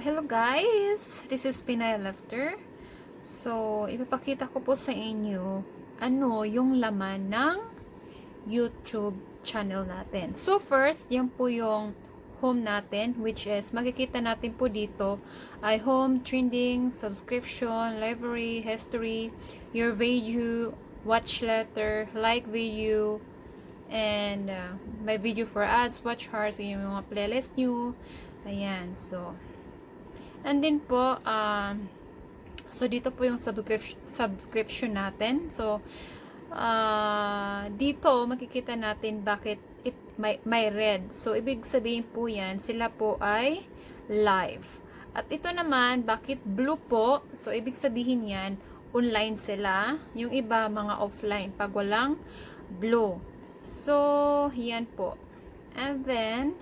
Hello guys! This is Pinay Lefter. So, ipapakita ko po sa inyo yung laman ng YouTube channel natin. So, first, yan po yung home natin, which is, makikita natin po dito ay home, trending, subscription, library, history, your video, watch letter, like video, and my video for ads, watch hearts, yung mga playlist nyo. Ayan, so, and then po, so dito po yung subscription natin. So, dito makikita natin bakit may red. So, ibig sabihin po yan, sila po ay live. At ito naman, bakit blue po? So, ibig sabihin yan, online sila. Yung iba, mga offline. Pag walang blue. So, yan po. And then,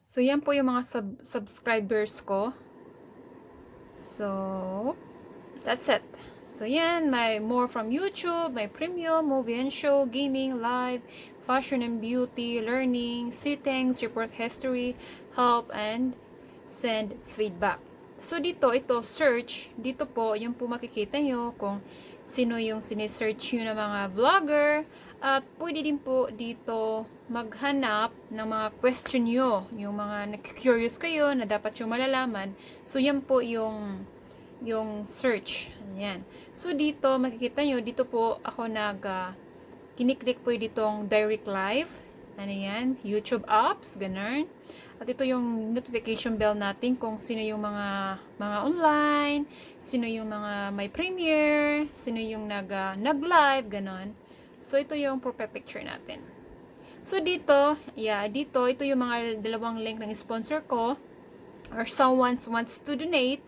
so, yan po yung mga subscribers ko. So, that's it. So, yan. May more from YouTube, may premium, movie and show, gaming, live, fashion and beauty, learning, settings, report history, help, and send feedback. So, dito, ito, search. Dito po, yung po makikita nyo kung sino yung sinesearch nyo na mga vlogger. At pwede din po dito maghanap ng mga question nyo. Yung mga curious kayo na dapat yung malalaman. So, yan po yung search. Ayan. So, dito, makikita nyo, dito po ako kiniklik po ditong direct live. Ano yan? YouTube apps, ganun. At ito yung notification bell natin kung sino yung mga online, sino yung mga may premiere, sino yung nag-live, ganun. So, ito yung profile picture natin. So, dito, ito yung mga dalawang link ng sponsor ko or someone wants to donate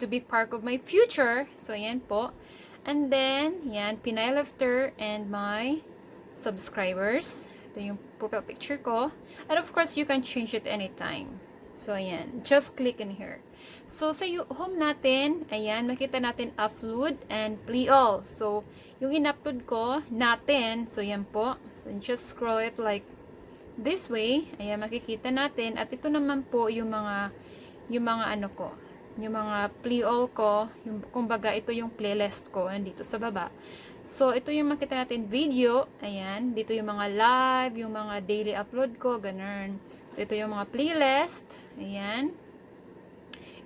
to be part of my future. So, yan po. And then, yan, Pinay Lefter and my subscribers. Ito yung profile picture ko. And of course, you can change it anytime. So, ayan. Just click in here. So, sa home natin, ayan, makita natin upload and play all. So, yung in-upload ko, natin. So, yan po. So, just scroll it like this way. Ayan, makikita natin. At ito naman po yung mga ano ko. Yung mga play all ko. Kumbaga, ito yung playlist ko. Nandito sa baba. So, ito yung makita natin video. Ayan. Dito yung mga live, yung mga daily upload ko. Ganun. So, ito yung mga playlist. Ayan.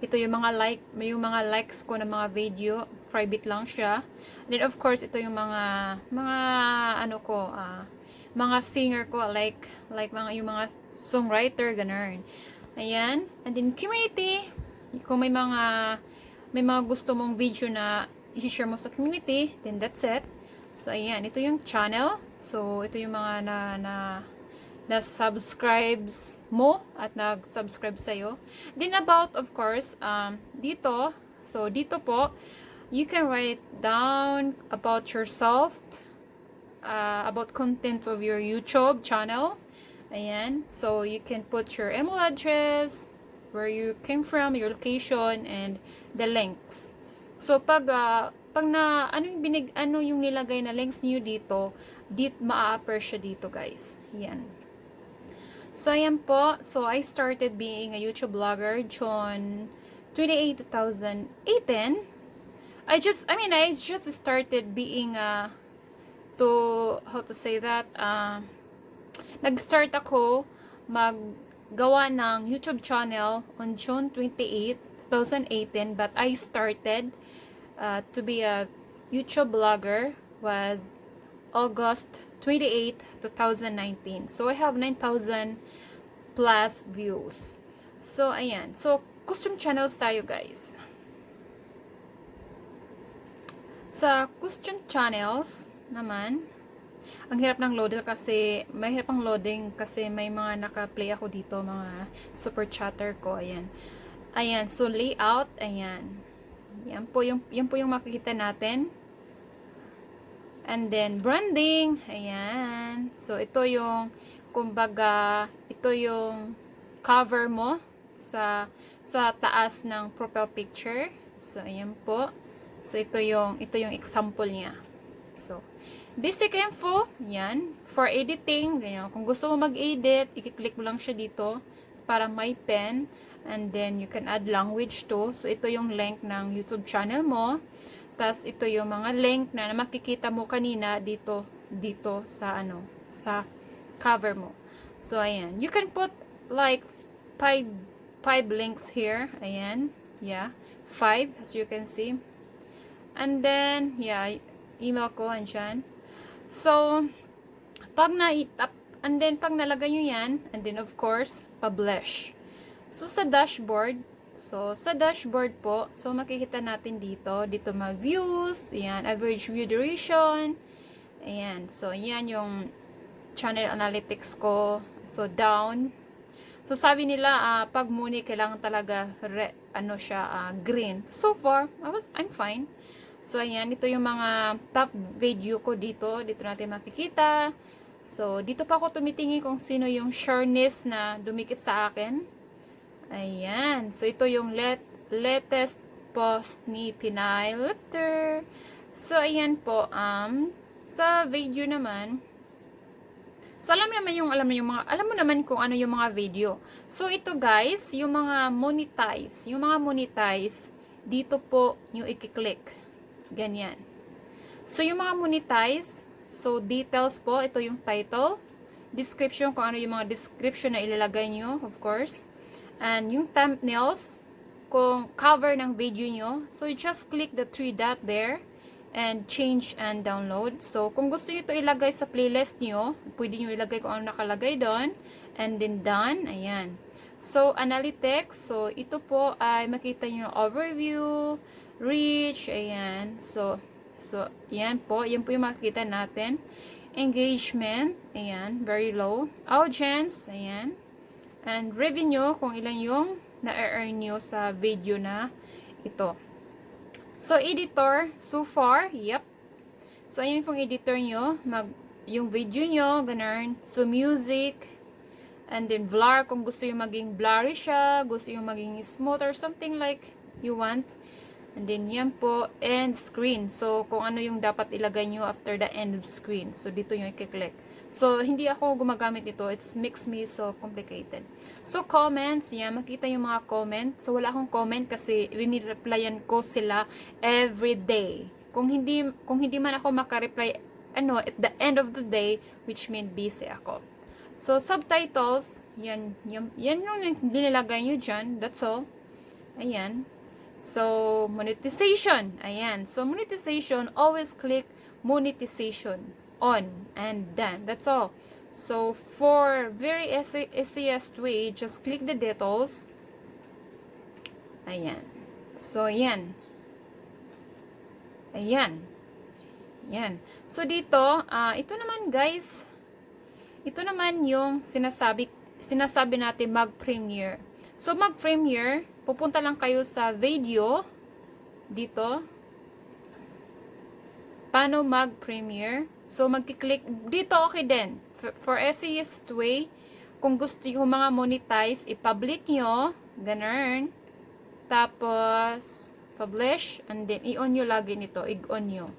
Ito yung mga likes ko na mga video. Private lang siya. And then, of course, ito yung mga ano ko, mga singer ko. Like yung mga songwriter. Ganun. Ayan. And then, community. Kung may mga gusto mong video na i-share mo sa community, then that's it. So, ayan. Ito yung channel. So, ito yung mga na-subscribes mo at nag-subscribe sa'yo. Then, about, of course, dito. So, dito po, you can write down about yourself, about content of your YouTube channel. Ayan. So, you can put your email address, where you came from, your location, and the links. So, pag ano yung nilagay na links niyo dito, ma-appear siya dito, guys. Yan. So, ayan po. So, I started being a YouTube blogger June 28, 2018. I just started being nag-start ako maggawa ng YouTube channel on June 28, 2018, but I started to be a YouTube blogger was August 28, 2019. So, I have 9,000 plus views. So, ayan. So, custom channels tayo, guys. Sa custom channels naman, ang hirap ng loading kasi may mga naka-play ako dito, mga super chatter ko. Ayan. Ayan, so layout, ayan. Yan po yung makikita natin. And then branding, ayan. So ito yung kumbaga, ito yung cover mo sa taas ng profile picture. So ayan po. So ito yung example niya. So, basic info, yan. For editing, ganyan. Kung gusto mo mag-edit, i-click mo lang siya dito. Para may pen. And then, you can add language to. So, ito yung link ng YouTube channel mo. Tapos, ito yung mga link na makikita mo kanina dito sa sa cover mo. So, ayan. You can put like 5 links here. Ayan. Yeah. 5, as you can see. And then, yeah, email ko, andyan. So, pag and then, pag nalagay nyo yan, and then, of course, publish. So, sa dashboard po, so, makikita natin dito mga views, ayan, average view duration, ayan, so, yan yung channel analytics ko, so, down. So, sabi nila, pag muni, kailangan talaga, green. So far, I'm fine. So, ayan, ito yung mga top video ko dito natin makikita. So, dito pa ako tumitingin kung sino yung sureness na dumikit sa akin. Ayan. So, ito yung latest post ni Pinay Letter. So, ayan po. Sa video naman, so, alam mo naman kung ano yung mga video. So, ito guys, yung mga monetize, dito po yung i-click. Ganyan. So, yung mga monetize, so, details po, ito yung title, description, kung ano yung mga description na ilalagay nyo, of course. And yung thumbnails, kung cover ng video nyo. So, you just click the 3 dot there and change and download. So, kung gusto nyo ito ilagay sa playlist nyo, pwede nyo ilagay kung ano nakalagay doon. And then done. Ayan. So, analytics. So, ito po ay makita nyo overview, reach, ayan. So, yan po. Yan po yung makikita natin. Engagement, ayan, very low. Audience, ayan. And revenue, kung ilan yung na-earn nyo sa video na ito. So, editor, so far, yep. So, ayun yung editor nyo, yung video nyo, ganun. So, music, and then blur, kung gusto yung maging blurry siya, gusto yung maging smooth or something like you want. And then, yan po, end screen. So, kung ano yung dapat ilagay nyo after the end of screen. So, dito yung i-click. So, hindi ako gumagamit ito. It's makes me so complicated. So, comments. Yan, makita yung mga comment. So, wala akong comment kasi rinireplyan ko sila every day. Kung hindi man ako makareply, at the end of the day, which mean busy ako. So, subtitles. Yan yung nilagay nyo dyan. That's all. Ayan. So, monetization. Ayan. So, monetization, always click monetization on and done. That's all. So, for very easiest way, just click the details. Ayan. So, yan. Ayan. Yan. So, dito, ito naman guys, ito naman yung sinasabi natin mag-premiere. So, mag-premiere, pupunta lang kayo sa video, dito, paano mag-premiere. So, magkiklik, dito okay din. For easiest way, kung gusto yung mga monetize, i-public nyo, ganun. Tapos, publish, and then, i-on nyo lagi nito, i-on nyo.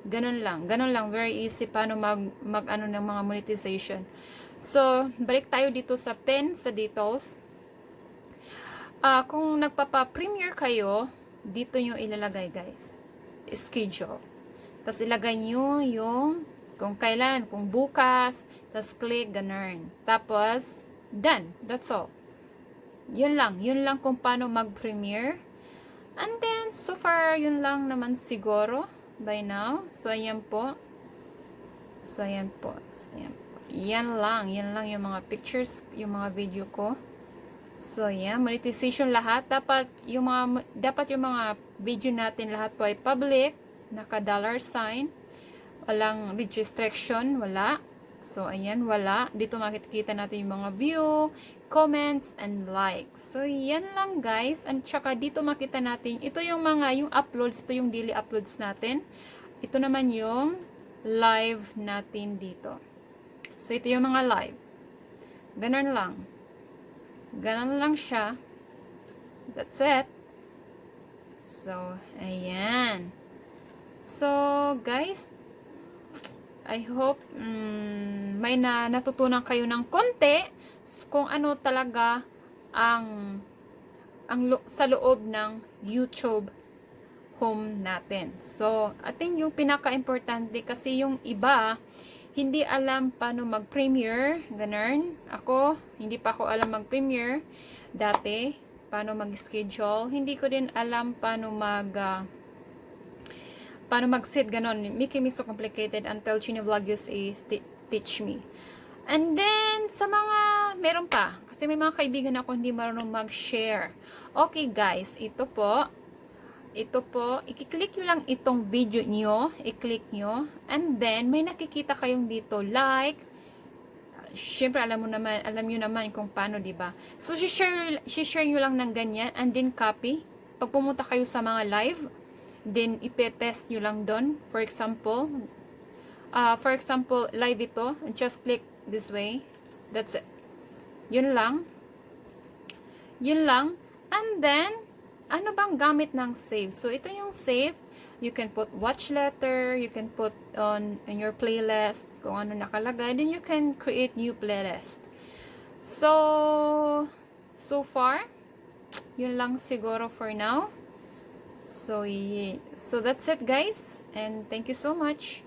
Ganun lang, very easy paano mag-ano ng mga monetization. So, balik tayo dito sa pen, sa details. Kung nagpapa-premiere kayo, dito nyo ilalagay guys. Schedule. Tapos ilagay nyo yung kung kailan, kung bukas, tapos click, ganun. Tapos, done. That's all. Yun lang kung paano mag-premiere. And then, so far, yun lang naman siguro by now. So, ayan po. Yan lang yung mga pictures, yung mga video ko. So, yan, monetization lahat. Dapat yung mga video natin lahat po ay public, naka $sign. Walang restriction, wala. So, ayan, wala. Dito makikita natin yung mga view, comments, and likes. So, yan lang guys. And tsaka dito makita natin, ito yung uploads, ito yung daily uploads natin. Ito naman yung live natin dito. So, ito yung mga live. Ganun lang siya. That's it. So, ayan. So, guys, I hope may natutunan kayo ng konti kung ano talaga ang sa loob ng YouTube home natin. So, I think yung pinaka-importante kasi yung iba hindi alam paano mag-premiere, ganun. Ako, hindi pa ako alam mag-premiere dati, paano mag-schedule. Hindi ko din alam paano mag-set, ganun. Making me so complicated until Chino Vlog USA teach me. And then, sa mga, meron pa. Kasi may mga kaibigan ako hindi marunong mag-share. Okay guys, ito po, i-click nyo lang itong video nyo, i-click nyo, and then, may nakikita kayong dito, like, syempre, alam nyo naman kung paano, diba? So, share nyo lang ng ganyan, and then copy. Pag pumunta kayo sa mga live, then, ipe-paste nyo lang doon. For example, live ito, just click this way. That's it. Yun lang. And then, ano bang gamit ng save? So, ito yung save. You can put watch letter, you can put in your playlist, kung ano nakalagay. Then, you can create new playlist. So far, yun lang siguro for now. So that's it guys. And thank you so much.